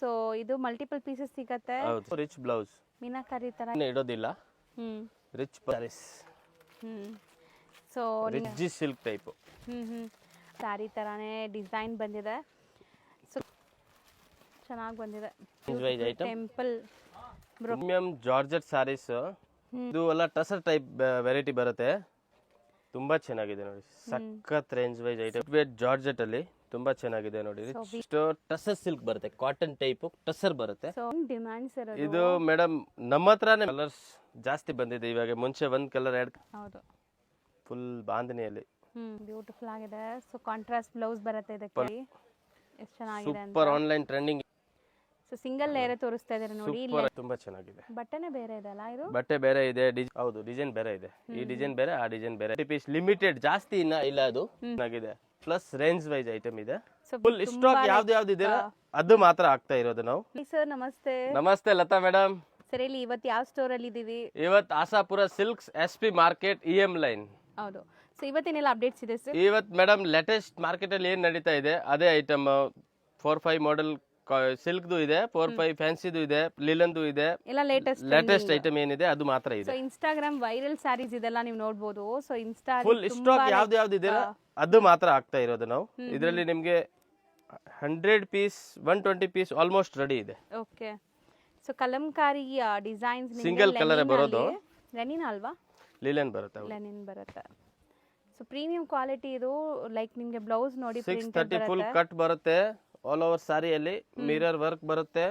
So ಇದು multiple pieces ಸಿಗತ್ತೆ. ಹೌದು, ರಿಚ್ ಬ್ಲೌಸ್, ಮೀನಾಕರಿ ತರ ಇಡೋದಿಲ್ಲ. Rich saris, so rich silk type. Sari ತರಾನೇ ಡಿಸೈನ್ ಬಂದಿದೆ. ಸೊ ಚೆನ್ನಾಗಿ ಬಂದಿದೆ. Temple premium georgette saris. ಇದು ಎಲ್ಲ ಟಸರ್ ಟೈಪ್ ವೆರೈಟಿ ಬರುತ್ತೆ. ತುಂಬಾ ಚೆನ್ನಾಗಿದೆ ನೋಡಿ, ಸಖತ್ range wise item. Weight georgette ಅಲ್ಲಿ ತುಂಬಾ ಚೆನ್ನಾಗಿದೆ ನೋಡಿ. ಟಸರ್ ಸಿಲ್ಕ್ ಬರುತ್ತೆ, ಕಾಟನ್ ಟೈಪ್ ಟಸರ್ ಬರುತ್ತೆ. ಇದು ಮೇಡಮ್ ನಮ್ಮ ಹತ್ರನೇ ಕಲರ್ಸ್ ಜಾಸ್ತಿ ಬಂದಿದೆ ಇವಾಗ. ಮುಂಚೆ ಒಂದ್ ಕಲರ್ ಎರಡು, ಹೌದು, ಫುಲ್ ಬಾಂಧನಿಯಲ್ಲಿ ಬ್ಯೂಟಿಫುಲ್ ಆಗಿದೆ. ಸೊ ಕಾಂಟ್ರಾಸ್ಟ್ ಬ್ಲೌಸ್ ಬರುತ್ತೆ ಇದಕ್ಕೆ. ಎಷ್ಟು ಚೆನ್ನಾಗಿದೆ ಅಂತ. Super online trending. So single layer ತೋರಿಸ್ತಾ ಇದ್ದಾರೆ ನೋಡಿ. ಸೂಪರ್, ತುಂಬಾ ಚೆನ್ನಾಗಿದೆ. ಬಟ್ಟೆನೇ ಬೇರೆ ಇದೆ ಅಲ್ಲ ಇದು? ಬಟ್ಟೆ ಬೇರೆ ಇದೆ, ಹೌದು, ಡಿಸೈನ್ ಬೇರೆ ಇದೆ. ಈ ಡಿಸೈನ್ ಬೇರೆ, ಆ ಡಿಸೈನ್ ಬೇರೆ. ಪೀಸ್ ಲಿಮಿಟೆಡ್, ಜಾಸ್ತಿ ಇಲ್ಲ ಅದು. ಚೆನ್ನಾಗಿದೆ. ಪ್ಲಸ್ ರೇಂಜ್ ವೈಸ್ ಐಟಮ್ ಇದೆ. ಫುಲ್ ಸ್ಟಾಕ್ ಯಾವ್ದು ಇದೆಯಲ್ಲ ಅದು ಮಾತ್ರ ಆಗ್ತಾ ಇರೋದು ನಾವು. ಸರ್ ನಮಸ್ತೆ. ನಮಸ್ತೆ ಲತಾ ಮೇಡಮ್. ಸರ್ ಇಲ್ಲಿ ಇವತ್ತು ಯಾವ ಸ್ಟೋರ್ ಅಲ್ಲಿ ಇದೀವಿ? ಇವತ್ತು Asapura silks, SP market, EM line. ಹೌದು. ಸೊ ಇವತ್ತೇನೆಲ್ಲ ಅಪ್ಡೇಟ್ಸ್ ಇದೆ ಸರ್? ಇವತ್ತು ಮೇಡಮ್ ಲೇಟೆಸ್ಟ್ ಮಾರ್ಕೆಟ್ ಅಲ್ಲಿ ಏನ್ ನಡೀತಾ ಇದೆ ಅದೇ ಐಟಮ್. 4-5 ಮಾಡೆಲ್ ಸಿಲ್ಕ್ದು ಇದೆ, 4-5 ಫ್ಯಾನ್ಸಿದು ಇದೆ, ಲಿಲನ್ದು ಇದೆ. ಎಲ್ಲ ಲೇಟೆಸ್ಟ್ ಐಟಮ್ ಏನಿದೆ ಅದು ಮಾತ್ರ ಇದೆ. ಸೊ ಇನ್ಸ್ಟಾಗ್ರಾಮ್ ವೈರಲ್ ಸ್ಯಾರೀಸ್ ಇದೆಲ್ಲ ನೀವು ನೋಡಬಹುದು. ಸೊ ಇನ್ಸ್ಟಾ ಫುಲ್ ಸ್ಟಾಕ್ ಯಾವ್ದು ಇದೆ ಅದು ಮಾತ್ರ ಆಗ್ತಾ ಇರೋದು ನಾವು. ಇದರಲ್ಲಿ ನಿಮ್ಗೆ 100 ಪೀಸ್ 120 ಪೀಸ್ ಆಲ್ಮೋಸ್ಟ್ ರೆಡಿ ಇದೆ. Okay. So Kalamkari designs single colour ಬರೋದು. ಲೆನಿನ್ ಅಲ್ವಾ? ಲಿಲನ್ ಬರುತ್ತೆ. ಲೆನಿನ್ ಬರುತ್ತೆ. ಸೊ ಪ್ರೀಮಿಯಂ ಕ್ವಾಲಿಟಿ ಇದು. ಲೈಕ್ ನಿಮ್ಗೆ ಬ್ಲೌಸ್ ನೋಡಿ 630 ಫುಲ್ ಕಟ್ ಬರುತ್ತೆ. ಆಲ್ ಓವರ್ ಸಾರಿಯಲ್ಲಿ ಮಿರರ್ ವರ್ಕ್ ಬರುತ್ತೆ.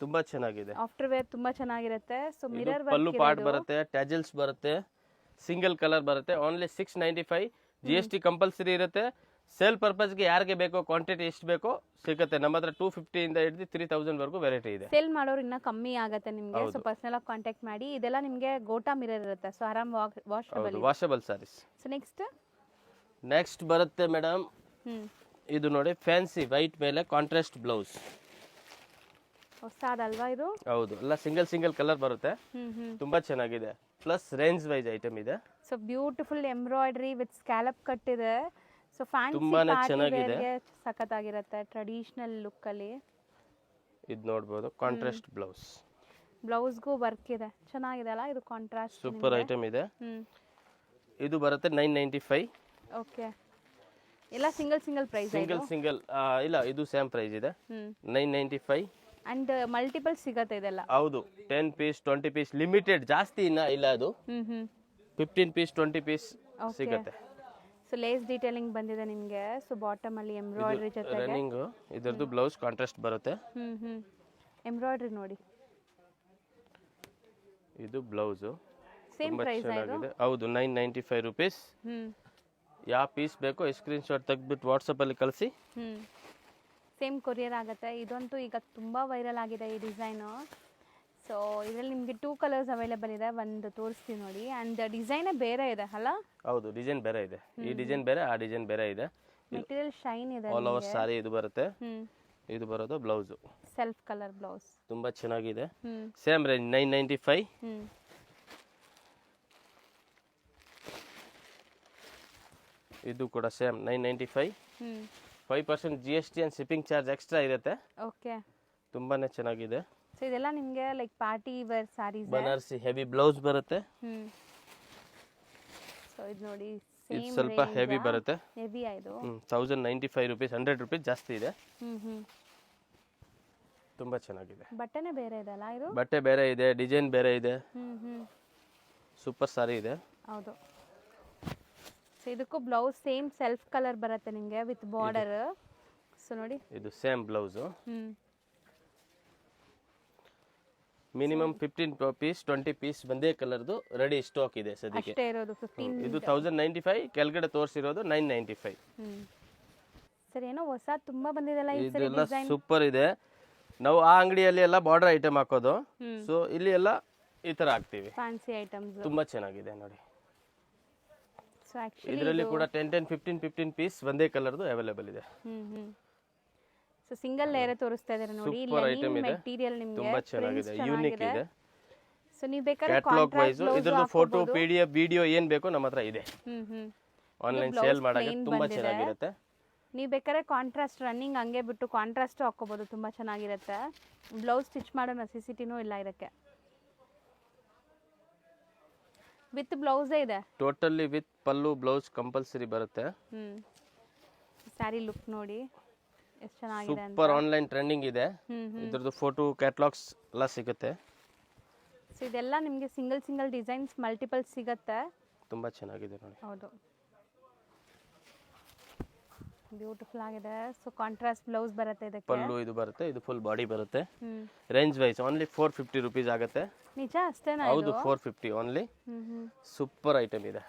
ತುಂಬಾ ಚೆನ್ನಾಗಿದೆ. ಆಫ್ಟರ್ ವೇರ್ ತುಂಬಾ ಚೆನ್ನಾಗಿರುತ್ತೆ. ಸೊ ಮಿರರ್ ವರ್ಕ್ ಪಲ್ಲು ಪಾರ್ಟ್ ಬರುತ್ತೆ, ಟ್ಯಾಜಲ್ಸ್ ಬರುತ್ತೆ, ಸಿಂಗಲ್ ಕಲರ್ ಬರುತ್ತೆ. ಓನ್ಲಿ 695. GST ಕಂಪಲ್ಸರಿ ಇರುತ್ತೆ. ಸೇಲ್ ಪರ್ಪಸ್ಗೆ ಯಾರಿಗೆ ಬೇಕೋ ಕ್ವಾಂಟಿಟಿ ಎಷ್ಟು ಬೇಕೋ ಸಿಗುತ್ತೆ. ನಮ್ಮ ಹತ್ರ 250 ಇಂದ ಹಿಡಿದು 3000 ವರೆಗೂ ವೆರೈಟಿ ಇದೆ. ಸೇಲ್ ಮಾಡೋರು ಇನ್ನ ಕಮ್ಮಿ ಆಗುತ್ತೆ ನಿಮಗೆ. ಸೊ ಪರ್ಸನಲ್ ಆಗಿ ಕಾಂಟ್ಯಾಕ್ಟ್ ಮಾಡಿ. ಇದೆಲ್ಲ ನಿಮಗೆ ಗೋಟಾ ಮಿರರ್ ಇರುತ್ತೆ. ಸೊ ಆರಾಮ್ ವಾಷಬಲ್ ಸಾರೀಸ್. ಸೊ ನೆಕ್ಸ್ಟ್ ಬರುತ್ತೆ ಮೇಡಮ್. ಇದು ನೋಡಿ, ಫ್ಯಾನ್ಸಿ ವೈಟ್ ಮೇಲೆ ಕಾಂಟ್ರಾಸ್ಟ್ ಬ್ಲೌಸ್. ಹೊಸದಲ್ವಾ ಇದು? ಹೌದು, ಎಲ್ಲ ಸಿಂಗಲ್ ಕಲರ್ ಬರುತ್ತೆ. ತುಂಬಾ ಚೆನ್ನಾಗಿದೆ. ಪ್ಲಸ್ ರೇಂಜ್ ವೈಸ್ ಐಟಮ್ ಇದೆ. So beautiful embroidery with scallop cut ಇದೆ. ಸೊ ಫ್ಯಾನ್ಸಿ ತುಂಬಾನೇ ಚೆನ್ನಾಗಿದೆ. ಸಖತ್ತಾಗಿರುತ್ತೆ ಟ್ರೆಡಿಷನಲ್ ಲುಕ್ ಅಲ್ಲಿ. ಇದು ನೋಡಬಹುದು, ಕಾಂಟ್ರಾಸ್ಟ್ ಬ್ಲೌಸ್. ಬ್ಲೌಸ್ಗೂ ವರ್ಕ್ ಇದೆ. ಚೆನ್ನಾಗಿದೆ ಅಲ್ಲ ಇದು? ಕಾಂಟ್ರಾಸ್ಟ್ ಸೂಪರ್ ಐಟಮ್ ಇದೆ. ಇದು ಬರುತ್ತೆ 995. ಓಕೆ. ಎಲ್ಲ ಸಿಂಗಲ್ ಪ್ರೈಸ್? ಸಿಂಗಲ್ ಇಲ್ಲ, ಇದು ಸೇಮ್ ಪ್ರೈಸ್ ಇದೆ, 995. ಅಂಡ್ ಮಲ್ಟಿಪಲ್ ಸಿಗತ್ತೆ ಇದೆಲ್ಲ? ಹೌದು, 10 ಪೀಸ್ 20 ಪೀಸ್ ಲಿಮಿಟೆಡ್, ಜಾಸ್ತಿ ಇಲ್ಲ ಅದು. 15 ಪೀಸ್ 20 ಪೀಸ್ ಸಿಗುತ್ತೆ. ಸೊ ಲೇಸ್ ಡೀಟೇಲಿಂಗ್ ಬಂದಿದೆ ನಿಮಗೆ. ಸೊ ಬಾಟಮ್ ಅಲ್ಲಿ ಎಂಬ್ರಾಯ್ಡರಿ ಜೊತೆಗೆ ರನ್ನಿಂಗ್ ಇದರದ್ದು ಬ್ಲೌಸ್ ಕಾಂಟ್ರಾಸ್ಟ್ ಬರುತ್ತೆ. ಎಂಬ್ರಾಯ್ಡರಿ ನೋಡಿ. ಇದು ಬ್ಲೌಸ್ ಸೇಮ್ ಪ್ರೈಸ್ ಆಗಿದೆ. ಹೌದು, 995 ರೂಪೀಸ್. ಯಾವ ಪೀಸ್ ಬೇಕೋ ಸ್ಕ್ರೀನ್ ಶಾಟ್ ತೆಗೆದ್ಬಿಟ್ಟು ವಾಟ್ಸಪ್ ಅಲ್ಲಿ ಕಳಿಸಿ. ಸೇಮ್ ಕೊರಿಯರ್ ಆಗುತ್ತೆ. ಇದಂತೂ ಈಗ ತುಂಬಾ ವೈರಲ್ ಆಗಿದೆ ಈ ಡಿಸೈನ್. ಸೊ ಇದರಲ್ಲಿ ನಿಮಗೆ 2 ಕಲರ್ಸ್ ಅವೈಲೇಬಲ್ ಇದೆ. ಒಂದು ತೋರಿಸ್ತೀನಿ ನೋಡಿ. ಅಂಡ್ ಡಿಸೈನ್ ಬೇರೆ ಇದೆ ಅಲ್ಲ? ಹೌದು, ಡಿಸೈನ್ ಬೇರೆ ಇದೆ. ಈ ಡಿಸೈನ್ ಬೇರೆ, ಆ ಡಿಸೈನ್ ಬೇರೆ ಇದೆ. ಮೆಟೀರಿಯಲ್ ಶೈನ್ ಇದೆ. ಆಲ್ ಓವರ್ ಸಾರಿ ಇದು ಬರುತ್ತೆ. ಇದು ಬರೋದು ಬ್ಲೌಸ್, ಸೆಲ್ಫ್ ಕಲರ್ ಬ್ಲೌಸ್. ತುಂಬಾ ಚೆನ್ನಾಗಿದೆ. Same range 995. ಇದು ಕೂಡ same 995. 5% GST and shipping charge extra ಇರುತ್ತೆ. ಓಕೆ. ತುಂಬಾನೇ ಚೆನ್ನಾಗಿದೆ. ಸೊ ಇದೆಲ್ಲ ನಿಮಗೆ like party wear saris. Banarasi heavy blouse ಬರುತ್ತೆ. ಸೊ ಇದು ನೋಡಿ, ಇದು ಸ್ವಲ್ಪ ಹೆವಿ ಬರುತ್ತೆ. ಹೆವಿ ಇದು 1095 ರೂಪೀಸ್, 100 ರೂಪೀಸ್ ಜಾಸ್ತಿ ಇದೆ. ತುಂಬಾ ಚೆನ್ನಾಗಿದೆ. ಬಟ್ಟೆನೇ ಬೇರೆ ಇದೆ ಅಲ್ಲ ಇದು? ಬಟ್ಟೆ ಬೇರೆ ಇದೆ, ಡಿಸೈನ್ ಬೇರೆ ಇದೆ. ಸೂಪರ್ ಸಾರಿ ಇದೆ. ಹೌದು. ಸೊ ಇದಕ್ಕೂ ಬ್ಲೌಸ್ ಸೇಮ್ ಸೆಲ್ಫ್ ಕಲರ್ ಬರುತ್ತೆ ನಿಮಗೆ ವಿತ್ ಬಾರ್ಡರ್. ಸೊ ನೋಡಿ, ಇದು same blouse. Minimum 15 piece 20 piece ಒಂದೇ ಕಲರ್ದು ರೆಡಿ ಸ್ಟಾಕ್ ಇದೆ ಸದ್ಯಕ್ಕೆ. ಅಷ್ಟೇ ಇರೋದು 15. ಇದು 1095, ಕೆಳಗಡೆ ತೋರಿಸಿರೋದು 995. ಸರ್ ಏನೋ ಹೊಸ ತುಂಬಾ ಬಂದಿದೆಲ್ಲ ಈ ಸರಿ ಇದೆಲ್ಲ ಡಿಸೈನ್. ಸೂಪರ್ ಇದೆ. ನಾವು ಆ ಅಂಗಡಿಯಲ್ಲಿ ಎಲ್ಲ ಬಾರ್ಡರ್ ಐಟಮ್ ಹಾಕೋದು. ಸೊ ಇಲ್ಲಿ ಎಲ್ಲ ಈ ತರ ಹಾಕ್ತೀವಿ. ಫ್ಯಾನ್ಸಿ ಐಟಮ್ಸ್ ತುಂಬಾ ಚೆನ್ನಾಗಿದೆ ನೋಡಿ. ಸೊ ಆಕ್ಚುಲಿ ಇದರಲ್ಲಿ ಕೂಡ 10 15 ಪೀಸ್ ಒಂದೇ ಕಲರ್ದು ಅವೈಲೇಬಲ್ ಇದೆ. ಸೊ ಸಿಂಗಲ್ ಲೇಯರ್ ತೋರಿಸ್ತಾ ಇದ್ದಾರೆ ನೋಡಿ. ಲೆನಿನ್ ಮೆಟೀರಿಯಲ್ ನಿಮಗೆ ತುಂಬಾ ಚೆನ್ನಾಗಿದೆ, ಯೂನಿಕ್ ಇದೆ. ಸೊ ನೀವು ಬೇಕಾದ್ರೆ ಕ್ಯಾಟಲಾಗ್ ವೈಸ್ ಇದರದ್ದು ಫೋಟೋ, PDF, ವಿಡಿಯೋ ಏನ್ ಬೇಕೋ ನಮ್ಮ ಹತ್ರ ಇದೆ. ಆನ್ಲೈನ್ ಸೇಲ್ ಮಾಡಕ್ಕೆ ತುಂಬಾ ಚೆನ್ನಾಗಿರುತ್ತೆ. ನೀವು ಬೇಕಾದ್ರೆ ಕಾಂಟ್ರಾಸ್ಟ್ ರನ್ನಿಂಗ್ ಹಂಗೆ ಬಿಟ್ಟು ಕಾಂಟ್ರಾಸ್ಟು ಹಾಕ್ಕೋಬೋದು, ತುಂಬ ಚೆನ್ನಾಗಿರುತ್ತೆ. ಬ್ಲೌಸ್ ಸ್ಟಿಚ್ ಮಾಡೋ ನೆಸೆಸಿಟಿನೂ ಇಲ್ಲ ಇದಕ್ಕೆ. ವಿತ್ ಬ್ಲೌಸೇ ಇದೆ. Totally with pallu blouse compulsory ಬರುತ್ತೆ. ಸ್ಯಾರಿ ಲುಕ್ ನೋಡಿ ಎಷ್ಟು ಚೆನ್ನಾಗಿದೆ ಅಂತ. ಸೂಪರ್ ಆನ್ಲೈನ್ ಟ್ರೆಂಡಿಂಗ್ ಇದೆ. ಇದ್ರದ್ದು ಫೋಟೋ ಕ್ಯಾಟ್ಲಾಗ್ಸ್ ಎಲ್ಲ ಸಿಗುತ್ತೆ. ಸೊ ಇದೆಲ್ಲ ನಿಮಗೆ ಸಿಂಗಲ್ ಡಿಸೈನ್ಸ್ ಮಲ್ಟಿಪಲ್ ಸಿಗುತ್ತೆ. ತುಂಬಾ ಚೆನ್ನಾಗಿದೆ ನೋಡಿ. ಹೌದು, ಬ್ಯೂಟಿಫುಲ್ ಆಗಿದೆ. ಸೊ ಕಾಂಟ್ರಾಸ್ಟ್ ಬ್ಲೌಸ್ ಬರುತ್ತೆ ಇದಕ್ಕೆ. ಪಲ್ಲು ಇದು ಬರುತ್ತೆ, ಇದು ಫುಲ್ ಬಾಡಿ ಬರುತ್ತೆ. ರೇಂಜ್ ವೈಸ್ ಓನ್ಲಿ 450 rupees ಆಗುತ್ತೆ. ನಿಜ ಅಷ್ಟೇನಾ? ಹೌದು, 450 ಓನ್ಲಿ. ಸೂಪರ್ ಐಟಮ್ ಇದೆ.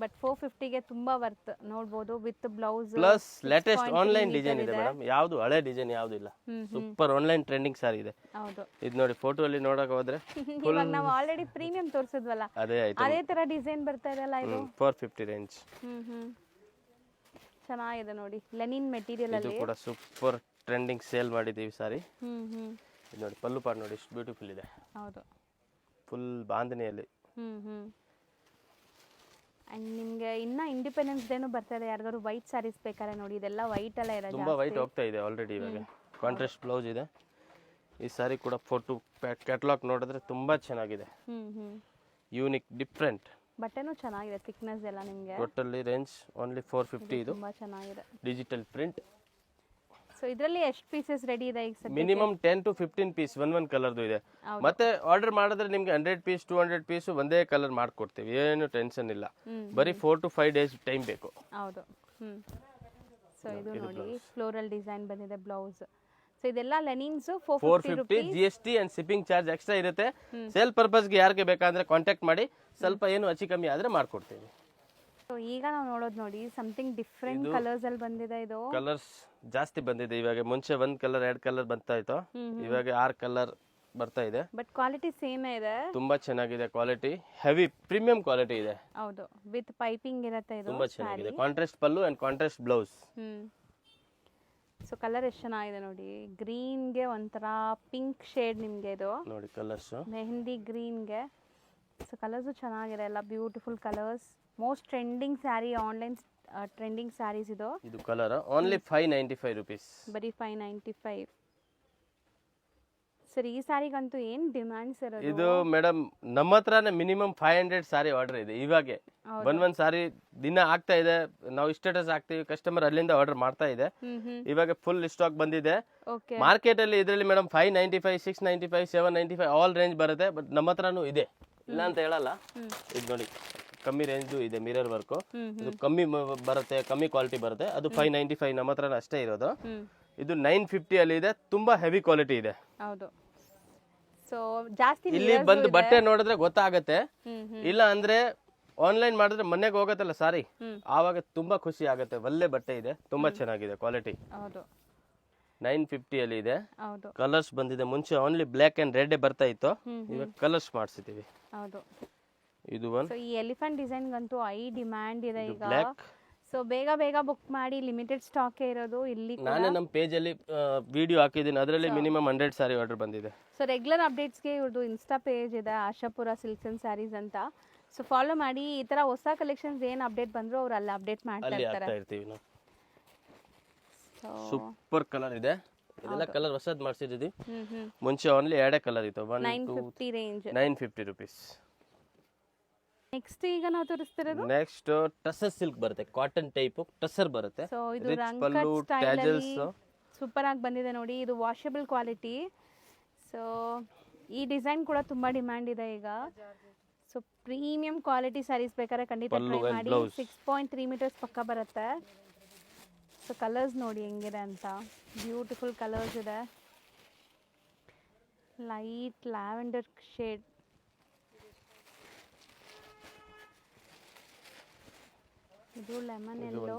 ಬಟ್ 450ಗೆ ತುಂಬಾ ವರ್ತ್. ನೋಡಬಹುದು with blouse plus latest online design ಇದೆ ಮೇಡಮ್. ಯಾವುದು ಹಳೆ ಡಿಸೈನ್ ಯಾವುದು ಇಲ್ಲ. ಸೂಪರ್ ಆನ್ಲೈನ್ ಟ್ರೆಂಡಿಂಗ್ ಸಾರಿ ಇದೆ. ಹೌದು, ಇದು ನೋಡಿ ಫೋಟೋ ಅಲ್ಲಿ ನೋಡಕ್ ಹೋದ್ರೆ ಇವಾಗ ನಾವು ಆಲ್ರೆಡಿ ಪ್ರೀಮಿಯಂ ತೋರಿಸಿದ್ವಲ್ಲ, ಅದೇ ತರ ಡಿಸೈನ್ ಬರ್ತಾ ಇದೆಲ್ಲ ಇದು. 450 ರೇಂಜ್. ಚೆನ್ನಾಗಿದೆ ನೋಡಿ, ಲೆನಿನ್ ಮೆಟೀರಿಯಲ್ ಇದು ಅಲ್ಲಿ. ಕೂಡ ಸೂಪರ್ ಟ್ರೆಂಡಿಂಗ್ ಸೇಲ್ ಮಾಡಿದೀವಿ ಸಾರಿ. ಇದು ನೋಡಿ ಪಲ್ಲು ಪಾರ್ಟ್ ನೋಡಿ ಎಷ್ಟು ಬ್ಯೂಟಿಫುಲ್ ಇದೆ. ಹೌದು, ಫುಲ್ ಬಾಂಧನಿಯಲ್ಲಿ. ಅಂಡ್ ನಿಮ್ಗೆ ಇನ್ನ ಇಂಡಿಪೆಂಡೆನ್ಸ್ ಡೇನು ಬರ್ತಾ ಇದೆ. ಯಾರಿಗಾದ್ರು ವೈಟ್ ಸ್ಯಾರೀಸ್ ಬೇಕಾದ್ರೆ ನೋಡಿ, ಇದೆಲ್ಲ ವೈಟ್ ಅಲ್ಲ ಇರೋದು. ತುಂಬಾ ವೈಟ್ ಹೋಗ್ತಾ ಇದೆ ಆಲ್ರೆಡಿ ಇವಾಗ. ಕಾಂಟ್ರಾಸ್ಟ್ ಬ್ಲೌಸ್ ಇದೆ. ಈ ಸಾರಿ ಕೂಡ ಫೋಟೋ ಕ್ಯಾಟಲಾಗ್ ನೋಡಿದ್ರೆ ತುಂಬಾ ಚೆನ್ನಾಗಿದೆ. Unique different. ಬಟ್ಟೆನೂ ಚೆನ್ನಾಗಿದೆ, ಥಿಕ್ನೆಸ್ ಎಲ್ಲ ನಿಮಗೆ. ಟೋಟಲಿ ರೇಂಜ್ ಓನ್ಲಿ 450 ಇದು. ತುಂಬಾ ಚೆನ್ನಾಗಿದೆ. Digital print. ಸೊ ಇದರಲ್ಲಿ ಎಷ್ಟು ಪೀಸಸ್ ರೆಡಿ ಇದೆ ಈಗ ಸದ್ಯಕ್ಕೆ? ಮಿನಿಮಮ್ 10 to 15 ಪೀಸ್ ಒಂದ್ ಕಲರ್ದು ಇದೆ. ಮತ್ತೆ ಆರ್ಡರ್ ಮಾಡಿದ್ರೆ ನಿಮ್ಗೆ 100 ಪೀಸ್ 200 ಪೀಸ್ ಒಂದೇ ಕಲರ್ ಮಾಡ್ಕೊಡ್ತೀವಿ. ಏನು ಟೆನ್ಷನ್ ಇಲ್ಲ. ಬರೀ 4 to 5 days ಟೈಮ್ ಬೇಕು. ಹೌದು. ಸೊ ಇದು ನೋಡಿ ಫ್ಲೋರಲ್ ಡಿಸೈನ್ ಬಂದಿದೆ ಬ್ಲೌಸ್. ಸೊ ಇದೆಲ್ಲ ಲೆನಿನ್ಸ್ 450 GST and shipping charge extra ಇರುತ್ತೆ. ಸೇಲ್ ಪರ್ಪಸ್ಗೆ ಯಾರಿಗೆ ಬೇಕಾದ್ರೆ ಕಾಂಟ್ಯಾಕ್ಟ್ ಮಾಡಿ, ಸ್ವಲ್ಪ ಏನು ಹೆಚ್ಚು ಕಮ್ಮಿ ಆದ್ರೆ ಮಾಡ್ಕೊಡ್ತೀವಿ. ಸೊ ಈಗ ನಾವು ನೋಡೋದು ನೋಡಿ ಸಮಥಿಂಗ್ ಡಿಫ್ರೆಂಟ್ ಕಲರ್ಸ್ ಅಲ್ಲಿ ಬಂದಿದೆ. ಇದು ಕಲರ್ಸ್ ಜಾಸ್ತಿ ಬಂದಿದೆ ಇವಾಗ. ಮುಂಚೆ 1 ಕಲರ್ 2 ಕಲರ್ ಬರ್ತಾ ಇತ್ತು, ಇವಾಗ 6 ಕಲರ್ ಬರ್ತಾ ಇದೆ. ಬಟ್ ಕ್ವಾಲಿಟಿ ಸೇಮ್ ಇದೆ. ತುಂಬಾ ಚೆನ್ನಾಗಿದೆ ಕ್ವಾಲಿಟಿ. ಹೆವಿ ಪ್ರೀಮಿಯಂ ಕ್ವಾಲಿಟಿ ಇದೆ. ಹೌದು, ವಿತ್ ಪೈಪಿಂಗ್ ಇರುತ್ತೆ ಇದು. ತುಂಬಾ ಚೆನ್ನಾಗಿದೆ. Contrast pallu and contrast blouse. So colour ಎಷ್ಟು ಚೆನ್ನಾಗಿದೆ ನೋಡಿ. ಗ್ರೀನ್ಗೆ ಒಂಥರ ಪಿಂಕ್ ಶೇಡ್ ನಿಮಗೆ ಇದು ನೋಡಿ ಕಲರ್ಸ್. ಮೆಹಂದಿ ಗ್ರೀನ್ಗೆ. ಸೊ ಕಲರ್ಸು ಚೆನ್ನಾಗಿದೆ, ಎಲ್ಲ beautiful colours. Most trending sari, online trending saris ಇದು. ಇದು ಕಲರ್ ಓನ್ಲಿ 595 rupees. ಬರೀ 595. ಸರ್ ಈ ಸ್ಯಾರಿಗಂತೂ ಏನು ಡಿಮ್ಯಾಂಡ್ಸ್ ಇರೋದು? ಇದು ಮೇಡಮ್ ನಮ್ಮ ಹತ್ರನೇ ಮಿನಿಮಮ್ 500 ಸಾರಿ ಆರ್ಡರ್ ಇದೆ ಇವಾಗೆ. ಒಂದ್ ಸಾರಿ ದಿನ ಆಗ್ತಾ ಇದೆ. ನಾವು ಸ್ಟೇಟಸ್ ಹಾಕ್ತಿವಿ, ಕಸ್ಟಮರ್ ಅಲ್ಲಿಂದ ಆರ್ಡರ್ ಮಾಡ್ತಾ ಇದೆ. ಇವಾಗ ಫುಲ್ ಸ್ಟಾಕ್ ಬಂದಿದೆ ಮಾರ್ಕೆಟ್ ಅಲ್ಲಿ. ಇದರಲ್ಲಿ ಮೇಡಮ್ 595, 695, 795 ಆಲ್ ರೇಂಜ್ ಬರುತ್ತೆ. ಬಟ್ ನಮ್ಮ ಹತ್ರನೂ ಇದೆ, ಇಲ್ಲ ಅಂತ ಹೇಳಲ್ಲ. ಇದು ನೋಡಿ ಕಮ್ಮಿ ರೇಂಜ್ ಇದೆ. ಮಿರರ್ ವರ್ಕ್ ಇದು ಕಮ್ಮಿ ಬರುತ್ತೆ, ಕಮ್ಮಿ ಕ್ವಾಲಿಟಿ ಬರುತ್ತೆ. ಅದು 595 ನಮ್ಮ ಹತ್ರ ಅಷ್ಟೇ ಇರೋದು. ಇದು 950 ಅಲ್ಲಿ ಇದೆ. ತುಂಬಾ ಹೆವಿ ಕ್ವಾಲಿಟಿ ಇದೆ. ಹೌದು. ಸೊ ಜಾಸ್ತಿ ಇಲ್ಲಿ ಬಂದು ಬಟ್ಟೆ ನೋಡಿದ್ರೆ ಗೊತ್ತಾಗತ್ತೆ. ಇಲ್ಲ ಅಂದ್ರೆ ಆನ್ಲೈನ್ ಮಾಡಿದ್ರೆ ಮನೆಗೆ ಹೋಗತ್ತಲ್ಲ ಸಾರಿ, ಆವಾಗ ತುಂಬಾ ಖುಷಿ ಆಗತ್ತೆ. ಒಳ್ಳೆ ಬಟ್ಟೆ ಇದೆ, ತುಂಬಾ ಚೆನ್ನಾಗಿದೆ ಕ್ವಾಲಿಟಿ. ಹೌದು, 950 ಅಲ್ಲಿ ಇದೆ. ಹೌದು. ಕಲರ್ಸ್ ಬಂದಿದೆ. ಮುಂಚೆ ಓನ್ಲಿ ಬ್ಲಾಕ್ ಅಂಡ್ ರೆಡ್ ಬರ್ತಾ ಇತ್ತು, ಇವಾಗ ಕಲರ್ಸ್ ಮಾಡಿಸಿದೀವಿ. ಹೌದು. ಇದು ಒಂದು. ಸೊ ಈ ಎಲಿಫೆಂಟ್ ಡಿಸೈನ್ ಗಂತೂ ಐ ಡಿಮ್ಯಾಂಡ್ ಇದೆ ಈಗ. ಬ್ಲಾಕ್. ಸೊ ಬೇಗ ಬುಕ್ ಮಾಡಿ, ಲಿಮಿಟೆಡ್ ಸ್ಟಾಕ್ ಇರೋದು ಇಲ್ಲಿ. ನಾನೇ ನಮ್ಮ ಪೇಜ್ ಅಲ್ಲಿ ವಿಡಿಯೋ ಹಾಕಿದ್ದೀನಿ, ಅದರಲ್ಲಿ ಮಿನಿಮಮ್ 100 ಸಾರಿ ಆರ್ಡರ್ ಬಂದಿದೆ. ಸೊ ರೆಗ್ಯುಲರ್ ಅಪ್ಡೇಟ್ಸ್ಗೆ ಇವ್ರದ್ದು ಇನ್ಸ್ಟಾ ಪೇಜ್ ಇದೆ, ಆಶಾಪುರ ಸಿಲ್ಕ್ಸ್ ಅಂಡ್ ಸ್ಯಾರೀಸ್ ಅಂತ. ಸೊ ಫಾಲೋ ಮಾಡಿ. ಈ ತರ ಹೊಸ ಕಲೆಕ್ಷನ್ಸ್ ಏನು ಅಪ್ಡೇಟ್ ಬಂದ್ರು ಅವ್ರು ಅಲ್ಲಿ ಅಪ್ಡೇಟ್ ಮಾಡ್ತಾ ಇರ್ತೀವಿ ನಾವು. ಸೂಪರ್ ಕಲರ್ ಇದೆ. ಇದೆಲ್ಲ ಕಲರ್ ಹೊಸದ್ ಮಾಡಿಸಿದ್ದೀವಿ. ಮುಂಚೆ ಓನ್ಲಿ 2 ಕಲರ್ ಇತ್ತು. 950 ರೇಂಜ್, 950 rupees. ನೆಕ್ಸ್ಟ್ ಈಗ ನಾವು ತೋರಿಸ್ತಿರೋದು ನೆಕ್ಸ್ಟ್ ಟಸರ್ ಸಿಲ್ಕ್ ಬರುತ್ತೆ. ಕಾಟನ್ ಟೈಪ್ ಟಸರ್ ಬರುತ್ತೆ. ಸೊ ಇದು ರಂಗಟ್ ಸ್ಟೈಲ್ ಅಲ್ಲಿ ಸೂಪರ್ ಆಗಿ ಬಂದಿದೆ ನೋಡಿ. ಇದು ವಾಷಬಲ್ ಕ್ವಾಲಿಟಿ. ಸೊ ಈ ಡಿಸೈನ್ ಕೂಡ ತುಂಬಾ ಡಿಮ್ಯಾಂಡ್ ಇದೆ ಈಗ. ಸೊ ಪ್ರೀಮಿಯಂ ಕ್ವಾಲಿಟಿ ಸ್ಯಾರೀಸ್ ಬೇಕಾದ್ರೆ ಖಂಡಿತ ಟ್ರೈ ಮಾಡಿ. 6.3 meters ಪಕ್ಕ ಬರುತ್ತೆ. ಸೊ ಕಲರ್ಸ್ ನೋಡಿ ಹೆಂಗಿದೆ ಅಂತ. ಬ್ಯೂಟಿಫುಲ್ ಕಲರ್ಸ್ ಇದೆ. ಲೈಟ್ ಲ್ಯಾವೆಂಡರ್ ಶೇಡ್, ಇದು ಲೆಮನ್ ಎಲ್ಲೋ,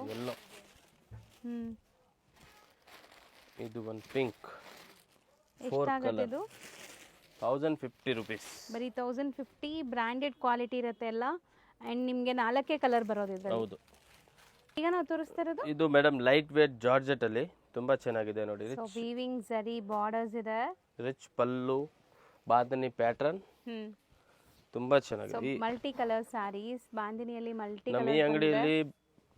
ಇದು ಒಂದು ಪಿಂಕ್. ಎಷ್ಟಾಗುತ್ತೆ ಇದು? 1050 rupees. ಬರೀ 1050. ಬ್ರಾಂಡೆಡ್ ಕ್ವಾಲಿಟಿ ಇರುತ್ತೆ ಎಲ್ಲ. ಅಂಡ್ ನಿಮಗೆ 4 ಕಲರ್ ಬರೋದು ಇದೆ. ಹೌದು. ಈಗ ನಾವು ತೋರಿಸ್ತಾ ಇರೋದು ಇದು ಮೇಡಮ್ ಲೈಟ್ ವೇಟ್ ಜಾರ್ಜೆಟ್ ಅಲ್ಲಿ ತುಂಬಾ ಚೆನ್ನಾಗಿದೆ ನೋಡಿ. ಸೊ ವೀವಿಂಗ್ ಜರಿ ಬಾರ್ಡರ್ಸ್ ಇದೆ. ರಿಚ್ ಪಲ್ಲು, ಬಾಂಧನಿ ಪ್ಯಾಟರ್ನ್ ತುಂಬಾ ಚೆನ್ನಾಗಿದೆ. ಮಲ್ಟಿ ಕಲರ್ ಸ್ಯಾರೀಸ್ ಬಾಂಧನಿಯಲ್ಲಿ ಮಲ್ಟಿ ನಮ್ಮ ಈ ಅಂಗಡಿಯಲ್ಲಿ